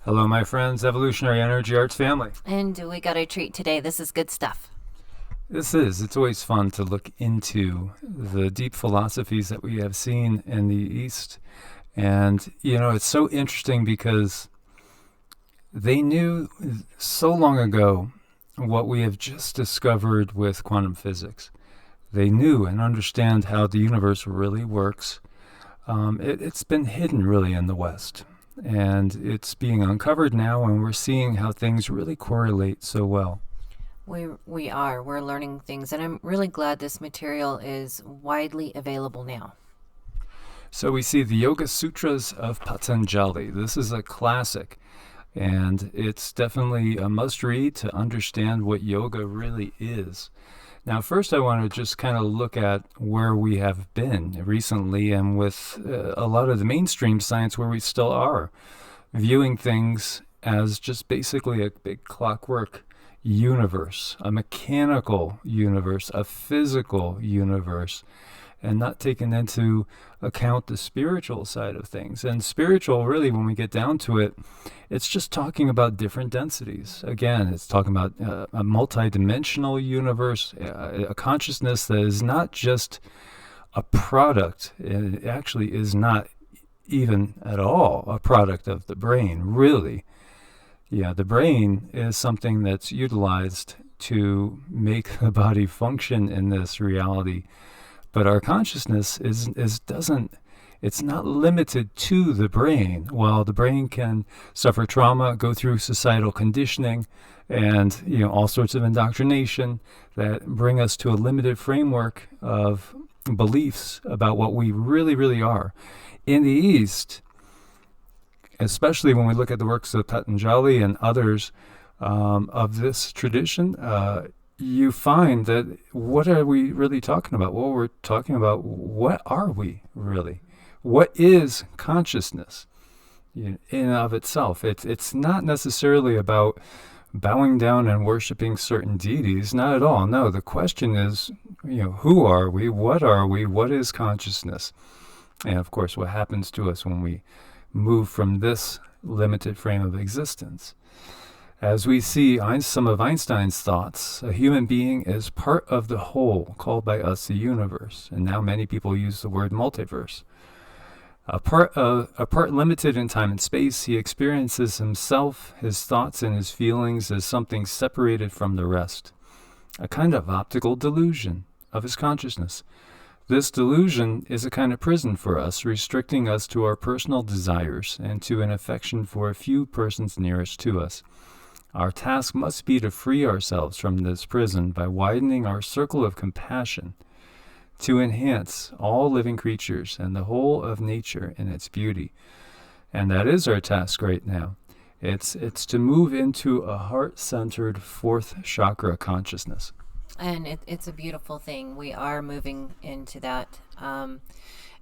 Hello, my friends, Evolutionary Energy Arts family. And we got a treat today. This is good stuff. It's always fun to look into the deep philosophies that we have seen in the East. And, it's so interesting because they knew so long ago what we have just discovered with quantum physics. They knew and understand how the universe really works. It's been hidden really in the West. And it's being uncovered now, and we're seeing how things really correlate so well. We're learning things, and I'm really glad this material is widely available now. So we see the Yoga Sutras of Patanjali. This is a classic, and it's definitely a must read to understand what yoga really is. Now, first, I want to just kind of look at where we have been recently and with a lot of the mainstream science where we still are, viewing things as just basically a big clockwork universe, a mechanical universe, a physical universe, and not taking into account the spiritual side of things. And spiritual, really, when we get down to it, it's just talking about different densities. Again, it's talking about a multidimensional universe, a consciousness that is not just a product. It actually is not even at all a product of the brain, really. Yeah, the brain is something that's utilized to make the body function in this reality. But our consciousness it's not limited to the brain. While the brain can suffer trauma, go through societal conditioning, and all sorts of indoctrination that bring us to a limited framework of beliefs about what we really, really are. In the East, especially when we look at the works of Patanjali and others of this tradition, you find that what are we really talking about? Well, we're talking about what are we really? What is consciousness in and of itself? It's not necessarily about bowing down and worshiping certain deities, not at all. No, the question is, who are we? What is consciousness? And of course, what happens to us when we move from this limited frame of existence? As we see some of Einstein's thoughts, a human being is part of the whole called by us the universe. And now many people use the word multiverse. A part limited in time and space, he experiences himself, his thoughts, and his feelings as something separated from the rest. A kind of optical delusion of his consciousness. This delusion is a kind of prison for us, restricting us to our personal desires and to an affection for a few persons nearest to us. Our task must be to free ourselves from this prison by widening our circle of compassion to enhance all living creatures and the whole of nature in its beauty. And that is our task right now. It's to move into a heart-centered fourth chakra consciousness. And it's a beautiful thing. We are moving into that.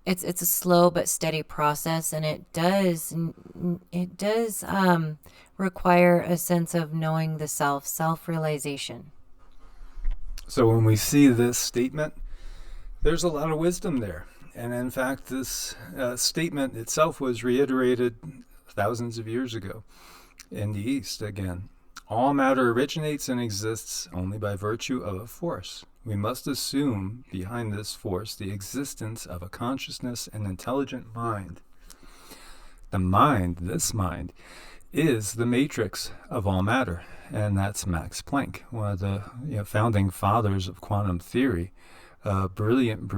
It's a slow but steady process, and it does require a sense of knowing the self-realization. So when we see this statement, there's a lot of wisdom there. And in fact, this statement itself was reiterated thousands of years ago in the East again. All matter originates and exists only by virtue of a force. We must assume behind this force the existence of a consciousness and intelligent mind. This mind, is the matrix of all matter. And that's Max Planck, one of the founding fathers of quantum theory. A brilliant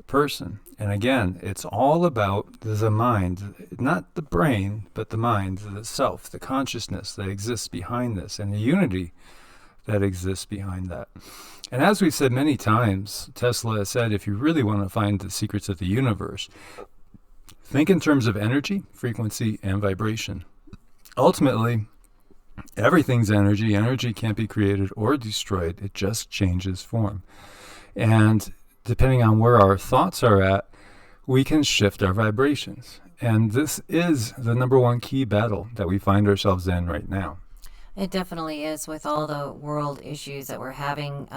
person. And again, it's all about the mind, not the brain, but the mind, the self, the consciousness that exists behind this, and the unity that exists behind that. And as we've said many times, Tesla has said, if you really want to find the secrets of the universe, think in terms of energy, frequency, and vibration. Ultimately, everything's energy. Energy can't be created or destroyed. It just changes form. And depending on where our thoughts are at, we can shift our vibrations. And this is the number one key battle that we find ourselves in right now. It definitely is. With all the world issues that we're having,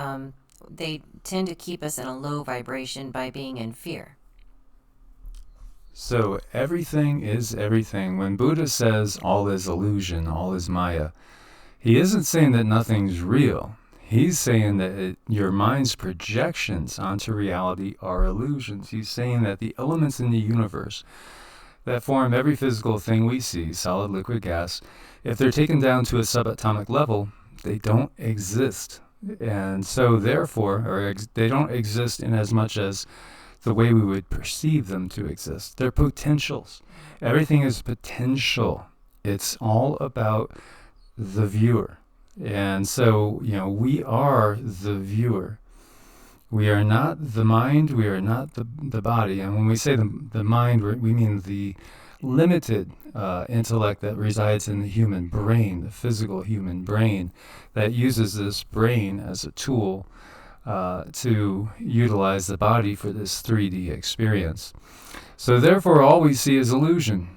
they tend to keep us in a low vibration by being in fear. So everything is everything. When Buddha says all is illusion, all is Maya, he isn't saying that nothing's real. He's saying that your mind's projections onto reality are illusions. He's saying that the elements in the universe that form every physical thing we see, solid, liquid, gas, if they're taken down to a subatomic level, they don't exist. And so therefore, they don't exist in as much as the way we would perceive them to exist. They're potentials. Everything is potential. It's all about the viewer. And so, we are the viewer. We are not the mind, we are not the body. And when we say the mind, we mean the limited intellect that resides in the human brain, the physical human brain, that uses this brain as a tool to utilize the body for this 3D experience. So therefore, all we see is illusion,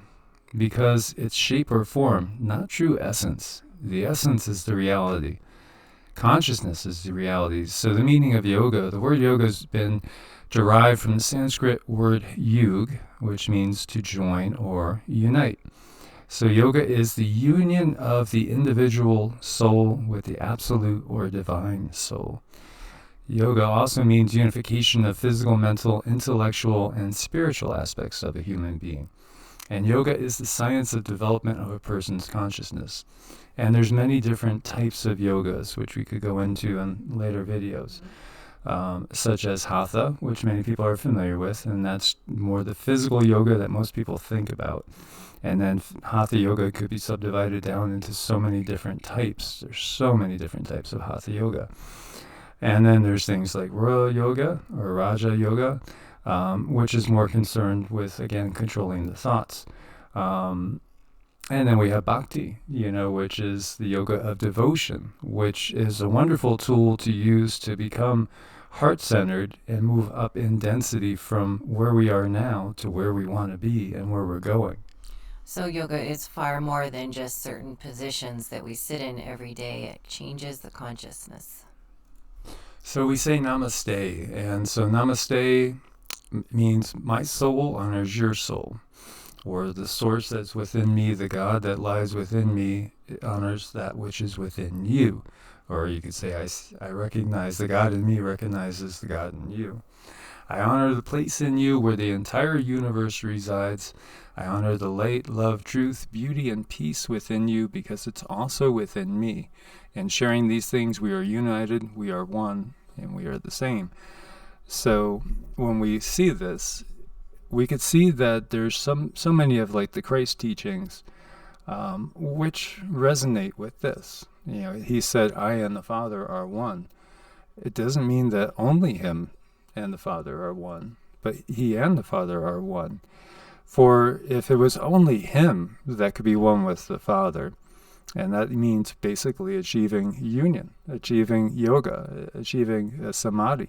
because it's shape or form, not true essence. The essence is the reality. Consciousness is the reality. So the meaning of yoga, the word yoga has been derived from the Sanskrit word yug, which means to join or unite. So yoga is the union of the individual soul with the absolute or divine soul. Yoga also means unification of physical, mental, intellectual, and spiritual aspects of a human being. And yoga is the science of development of a person's consciousness. And there's many different types of yogas, which we could go into in later videos, such as hatha, which many people are familiar with, and that's more the physical yoga that most people think about. And then hatha yoga could be subdivided down into so many different types. There's so many different types of hatha yoga. And then there's things like royal yoga or Raja yoga, which is more concerned with, again, controlling the thoughts. And then we have bhakti, which is the yoga of devotion, which is a wonderful tool to use to become heart-centered and move up in density from where we are now to where we want to be and where we're going. So yoga is far more than just certain positions that we sit in every day. It changes the consciousness. So we say namaste, and so namaste means my soul honors your soul, or the source that's within me, the God that lies within me, honors that which is within you. Or you could say, I recognize the God in me recognizes the God in you. I honor the place in you where the entire universe resides. I honor the light, love, truth, beauty, and peace within you because it's also within me. And sharing these things, we are united, we are one, and we are the same. So when we see this, we could see that there's so many of the Christ teachings which resonate with this. He said, I and the Father are one. It doesn't mean that only him and the Father are one, but he and the Father are one. For if it was only him that could be one with the Father, and that means basically achieving union, achieving yoga, achieving samadhi,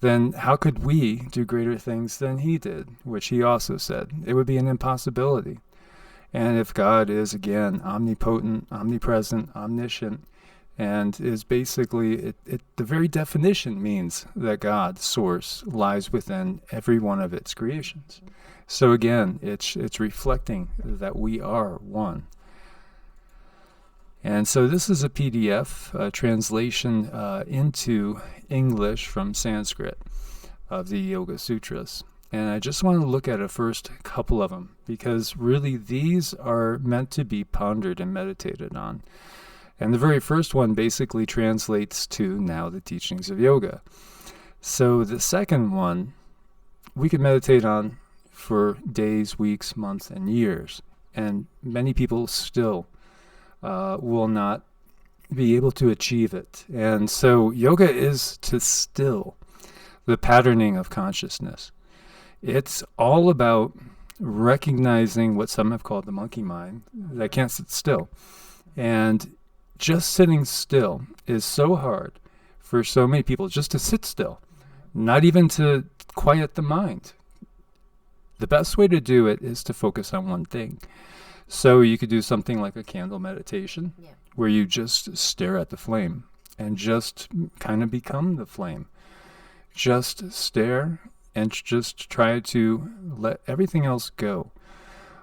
then how could we do greater things than he did, which he also said? It would be an impossibility. And if God is, again, omnipotent, omnipresent, omniscient, and is basically, the very definition means that God's source lies within every one of its creations. So again, it's reflecting that we are one. And so this is a PDF, a translation into English from Sanskrit of the Yoga Sutras. And I just want to look at a first couple of them, because really these are meant to be pondered and meditated on. And the very first one basically translates to now the teachings of yoga. So the second one we could meditate on for days, weeks, months, and years. And many people still will not be able to achieve it. And so yoga is to still the patterning of consciousness. It's all about recognizing what some have called the monkey mind that can't sit still. And just sitting still is so hard for so many people, just to sit still, not even to quiet the mind. The best way to do it is to focus on one thing. So you could do something like a candle meditation, where you just stare at the flame and just kind of become the flame. Just stare and just try to let everything else go.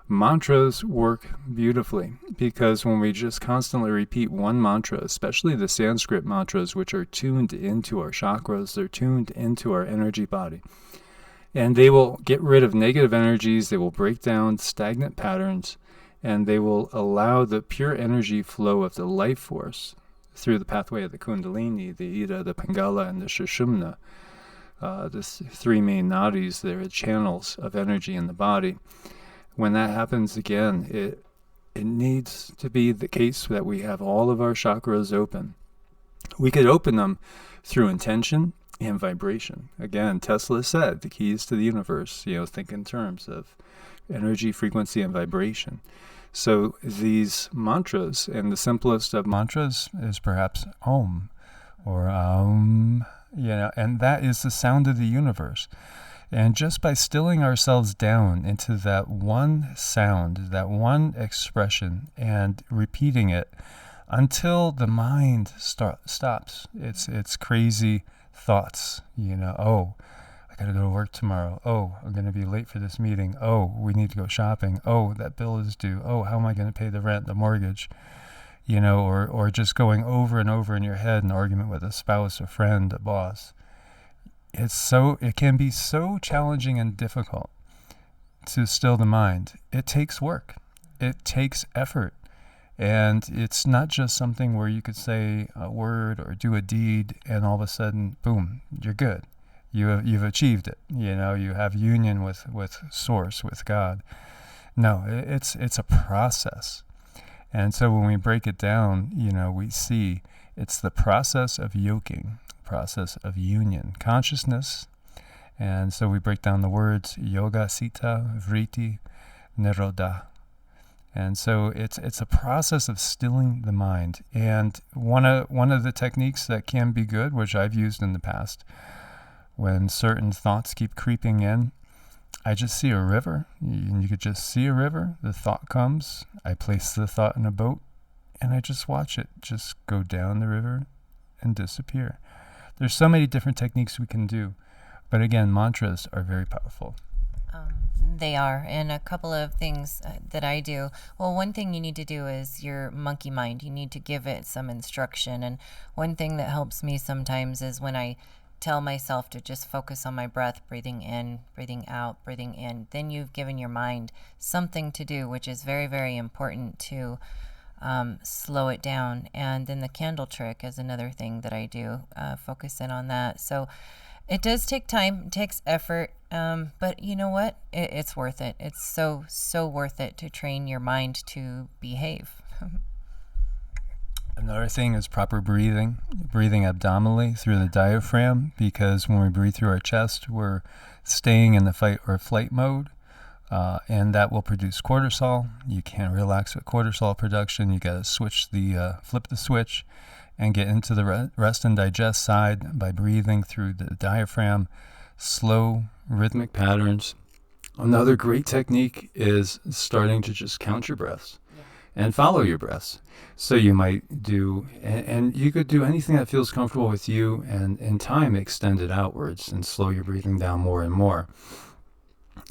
Mantras work beautifully because when we just constantly repeat one mantra, especially the Sanskrit mantras, which are tuned into our chakras, they're tuned into our energy body. And they will get rid of negative energies, they will break down stagnant patterns, and they will allow the pure energy flow of the life force through the pathway of the Kundalini, the Ida, the Pingala, and the Sushumna. The three main nadis, they're channels of energy in the body. When that happens again, it needs to be the case that we have all of our chakras open. We could open them through intention and vibration. Again, Tesla said the keys to the universe, think in terms of energy, frequency, and vibration. So these mantras, and the simplest of mantras is perhaps Om or Om, and that is the sound of the universe. And just by stilling ourselves down into that one sound, that one expression, and repeating it until the mind stops its crazy thoughts, oh, I got to go to work tomorrow. Oh, I'm going to be late for this meeting. Oh, we need to go shopping. Oh, that bill is due. Oh, how am I going to pay the rent, the mortgage? Or just going over and over in your head an argument with a spouse, a friend, a boss. It can be so challenging and difficult to still the mind. It takes work. It takes effort. And it's not just something where you could say a word or do a deed and all of a sudden, boom, you're good. You've achieved it. You have union with Source, with God. No, it's a process. And so when we break it down, we see it's the process of yoking, process of union, consciousness. And so we break down the words yoga, sita, vritti, nirodha. And so it's a process of stilling the mind. And one of the techniques that can be good, which I've used in the past, when certain thoughts keep creeping in, I just see a river. You could just see a river. The thought comes. I place the thought in a boat, and I just watch it just go down the river and disappear. There's so many different techniques we can do. But again, mantras are very powerful. They are. And a couple of things that I do. Well, one thing you need to do is your monkey mind. You need to give it some instruction. And one thing that helps me sometimes is when I tell myself to just focus on my breath, breathing in, breathing out, breathing in. Then you've given your mind something to do, which is very, very important to slow it down. And then the candle trick is another thing that I do, focus in on that. So it does take time, it takes effort, but you know what? It's worth it. It's so, so worth it to train your mind to behave. Another thing is proper breathing abdominally through the diaphragm, because when we breathe through our chest, we're staying in the fight or flight mode. And that will produce cortisol. You can't relax with cortisol production. You got to flip the switch and get into the rest and digest side by breathing through the diaphragm, slow rhythmic patterns. Another great technique is starting to just count your breaths and follow your breaths. So you might do, and you could do anything that feels comfortable with you, and in time extend it outwards and slow your breathing down more and more.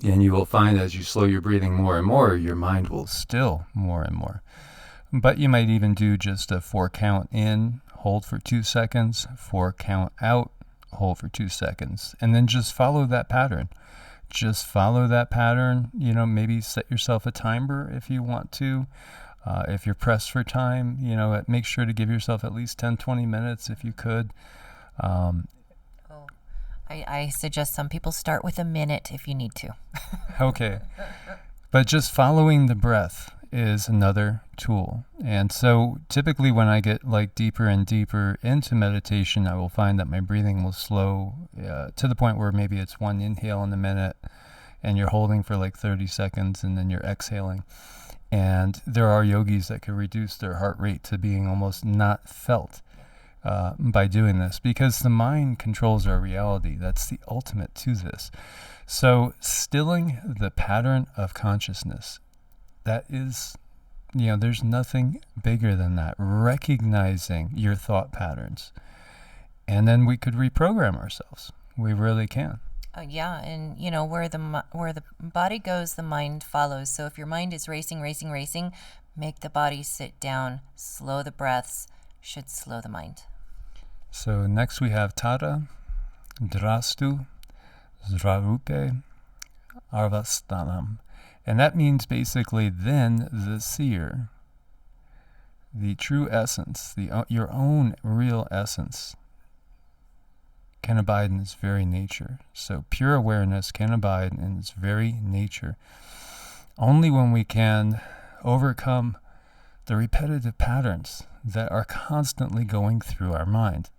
And you will find as you slow your breathing more and more, your mind will still more and more. But you might even do just a 4 count in, hold for 2 seconds, 4 count out, hold for 2 seconds, and then just follow that pattern. Just follow that pattern. Maybe set yourself a timer if you want to. If you're pressed for time, make sure to give yourself at least 10-20 minutes if you could. I suggest some people start with a minute if you need to. Okay. But just following the breath is another tool. And so typically when I get deeper and deeper into meditation, I will find that my breathing will slow to the point where maybe it's 1 inhale in a minute and you're holding for 30 seconds and then you're exhaling. And there are yogis that can reduce their heart rate to being almost not felt by doing this, because the mind controls our reality. That's the ultimate to this. So stilling the pattern of consciousness, that is, there's nothing bigger than that. Recognizing your thought patterns. And then we could reprogram ourselves. We really can. Yeah, and where where the body goes, the mind follows. So if your mind is racing, racing, racing, make the body sit down, slow the breaths, should slow the mind. So next we have Tada, Drastu, Zrarupe, Arvastanam. And that means basically then the seer, the true essence, your own real essence, can abide in its very nature. So pure awareness can abide in its very nature. Only when we can overcome the repetitive patterns that are constantly going through our mind.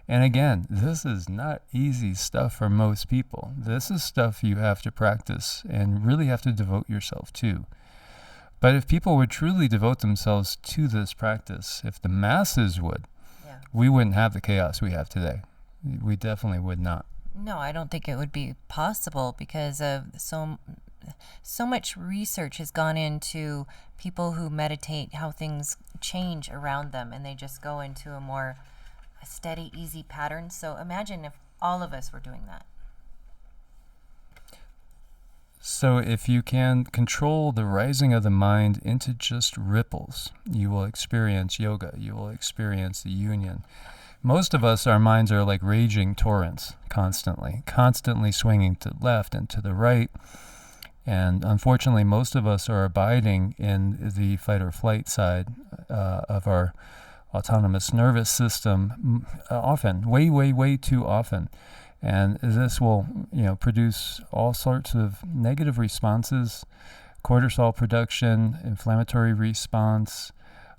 And again, this is not easy stuff for most people. This is stuff you have to practice and really have to devote yourself to. But if people would truly devote themselves to this practice, if the masses would, we wouldn't have the chaos we have today. We definitely would not. No, I don't think it would be possible because of so much research has gone into people who meditate, how things change around them, and they just go into a more steady, easy pattern. So imagine if all of us were doing that. So if you can control the rising of the mind into just ripples, you will experience yoga, you will experience the union. Most of us, our minds are like raging torrents constantly swinging to the left and to the right. And unfortunately, most of us are abiding in the fight or flight side of our autonomous nervous system often, way too often. And this will, produce all sorts of negative responses, cortisol production, inflammatory response.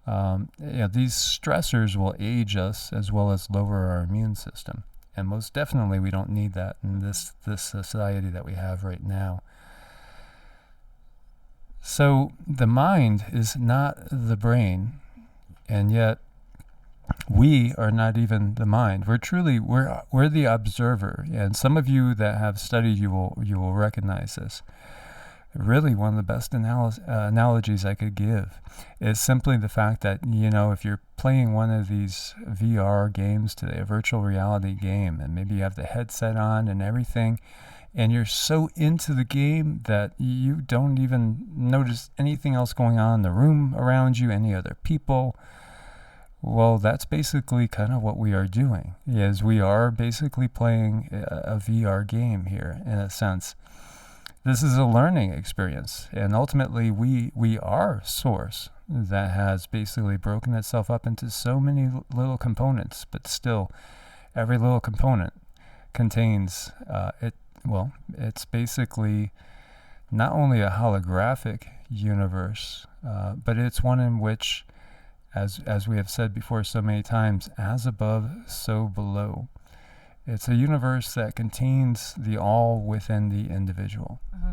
These stressors will age us as well as lower our immune system. And most definitely we don't need that in this society that we have right now. So the mind is not the brain, and yet we are not even the mind. We're the observer. And some of you that have studied, you will recognize this. Really, one of the best analogies I could give is simply the fact that, if you're playing one of these VR games today, a virtual reality game, and maybe you have the headset on and everything, and you're so into the game that you don't even notice anything else going on in the room around you, any other people. Well, that's basically kind of what we are doing, is we are basically playing a VR game here, in a sense. This is a learning experience, and ultimately we are source that has basically broken itself up into so many little components, but still every little component contains it's basically not only a holographic universe, but it's one in which, as we have said before so many times, as above, so below. It's a universe that contains the all within the individual. Mm-hmm.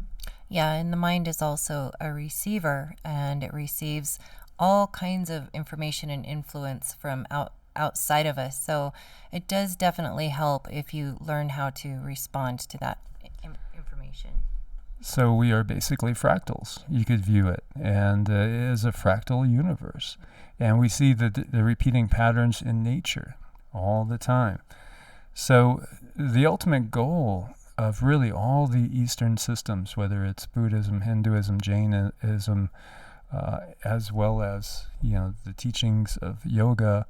Yeah, and the mind is also a receiver, and it receives all kinds of information and influence from outside of us. So it does definitely help if you learn how to respond to that information. So we are basically fractals. You could view it, and it is a fractal universe. And we see the repeating patterns in nature all the time. So the ultimate goal of really all the Eastern systems, whether it's Buddhism, Hinduism, Jainism, as well as the teachings of yoga,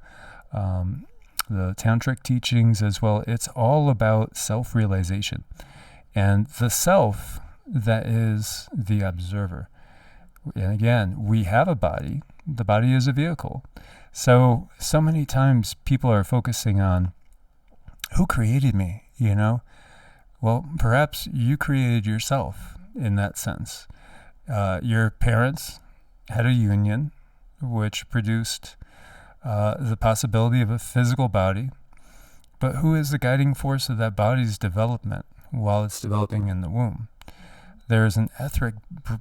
the tantric teachings as well, it's all about self-realization. And the self that is the observer. And again, we have a body. The body is a vehicle. So many times people are focusing on who created me, Well, perhaps you created yourself in that sense. Your parents had a union which produced the possibility of a physical body. But who is the guiding force of that body's development while it's developing in the womb? There is an etheric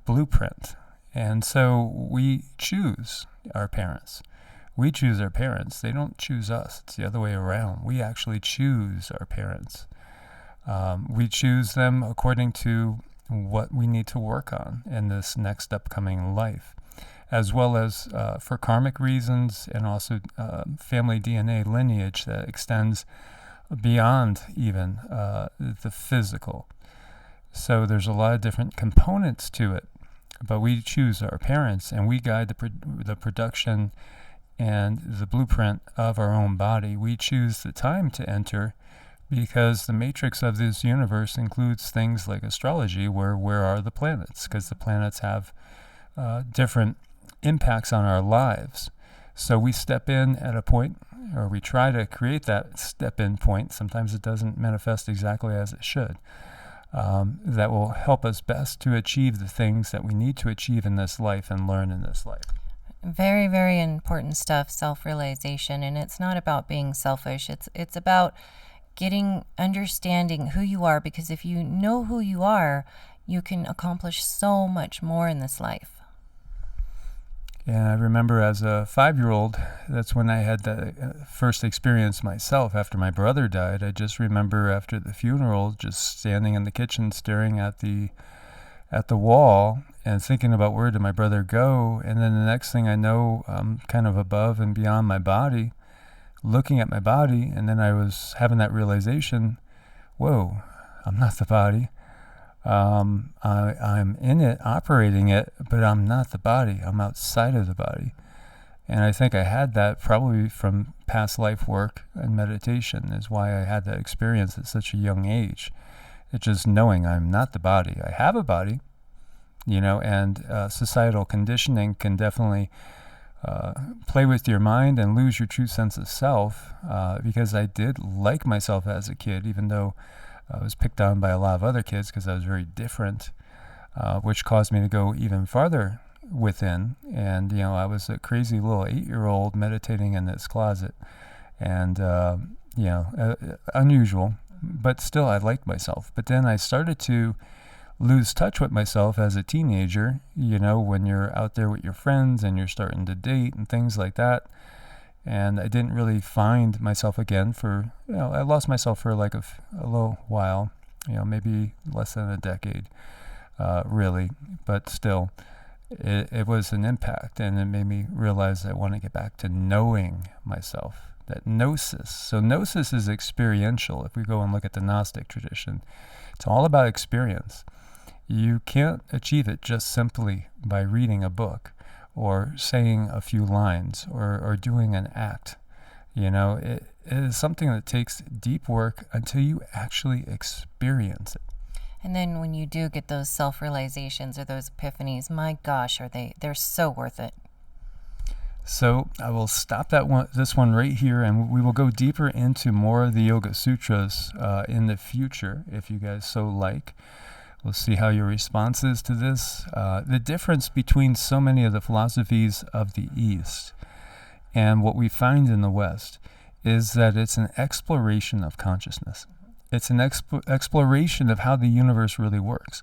blueprint. And so we choose our parents. We choose our parents. They don't choose us. It's the other way around. We actually choose our parents. We choose them according to what we need to work on in this next upcoming life, as well as for karmic reasons, and also family DNA lineage that extends beyond even the physical. So there's a lot of different components to it, but we choose our parents, and we guide the production and the blueprint of our own body. We choose the time to enter, because the matrix of this universe includes things like astrology, where are the planets, because the planets have different impacts on our lives. So we step in at a point, or we try to create that step-in point. Sometimes it doesn't manifest exactly as it should. That will help us best to achieve the things that we need to achieve in this life and learn in this life. Very, very important stuff, self-realization. And it's not about being selfish. It's about understanding who you are, because if you know who you are, you can accomplish so much more in this life. And I remember as a 5-year-old, that's when I had the first experience myself after my brother died. I just remember after the funeral, just standing in the kitchen staring at the wall and thinking about where did my brother go. And then the next thing I know, I'm kind of above and beyond my body, looking at my body, and then I was having that realization, whoa, I'm not the body. I'm in it, operating it, but I'm not the body. I'm outside of the body. And I think I had that probably from past life work and meditation, is why I had that experience at such a young age. It's just knowing I'm not the body. I have a body, and societal conditioning can definitely play with your mind and lose your true sense of self, because I did like myself as a kid, even though I was picked on by a lot of other kids because I was very different, which caused me to go even farther within. And, I was a crazy little 8-year-old meditating in this closet. And, unusual, but still I liked myself. But then I started to lose touch with myself as a teenager, when you're out there with your friends and you're starting to date and things like that. And I didn't really find myself again for, I lost myself for like a little while, maybe less than a decade, really. But still, it was an impact, and it made me realize I want to get back to knowing myself, that gnosis. So gnosis is experiential. If we go and look at the Gnostic tradition, it's all about experience. You can't achieve it just simply by reading a book or saying a few lines or doing an act. It is something that takes deep work until you actually experience it. And then when you do get those self-realizations or those epiphanies, my gosh, they're so worth it. So I will stop this one right here, and we will go deeper into more of the Yoga Sutras in the future, if you guys so like. We'll see how your response is to this. The difference between so many of the philosophies of the East and what we find in the West is that it's an exploration of consciousness. It's an exploration of how the universe really works.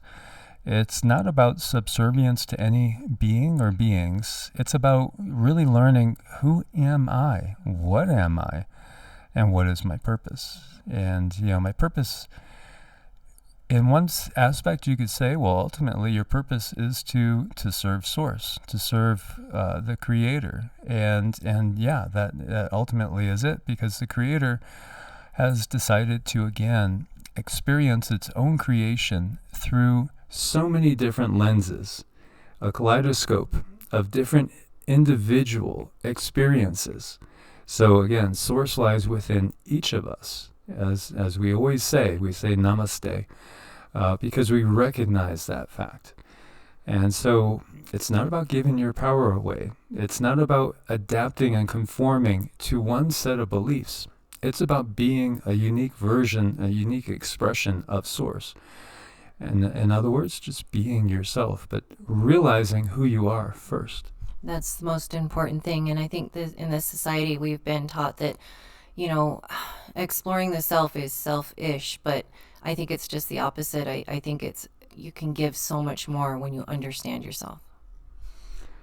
It's not about subservience to any being or beings. It's about really learning, who am I? What am I? And what is my purpose? And, my purpose, in one aspect, you could say, well, ultimately, your purpose is to serve Source, to serve the Creator. And yeah, that ultimately is it, because the Creator has decided to, again, experience its own creation through so many different lenses, a kaleidoscope of different individual experiences. So again, Source lies within each of us. As we always say, we say namaste, because we recognize that fact. And so it's not about giving your power away. It's not about adapting and conforming to one set of beliefs. It's about being a unique version, a unique expression of Source. And in other words, just being yourself, but realizing who you are first. That's the most important thing. And I think that in this society, we've been taught that, exploring the self is selfish, but I think it's just the opposite. I think you can give so much more when you understand yourself.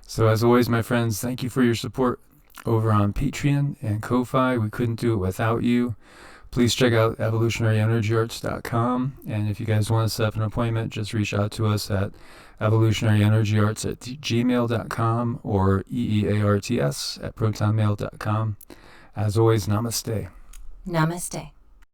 So as always, my friends, thank you for your support over on Patreon and Ko-Fi. We couldn't do it without you. Please check out evolutionaryenergyarts.com. And if you guys want to set up an appointment, just reach out to us at evolutionaryenergyarts@gmail.com or EEARTS@protonmail.com. As always, namaste. Namaste.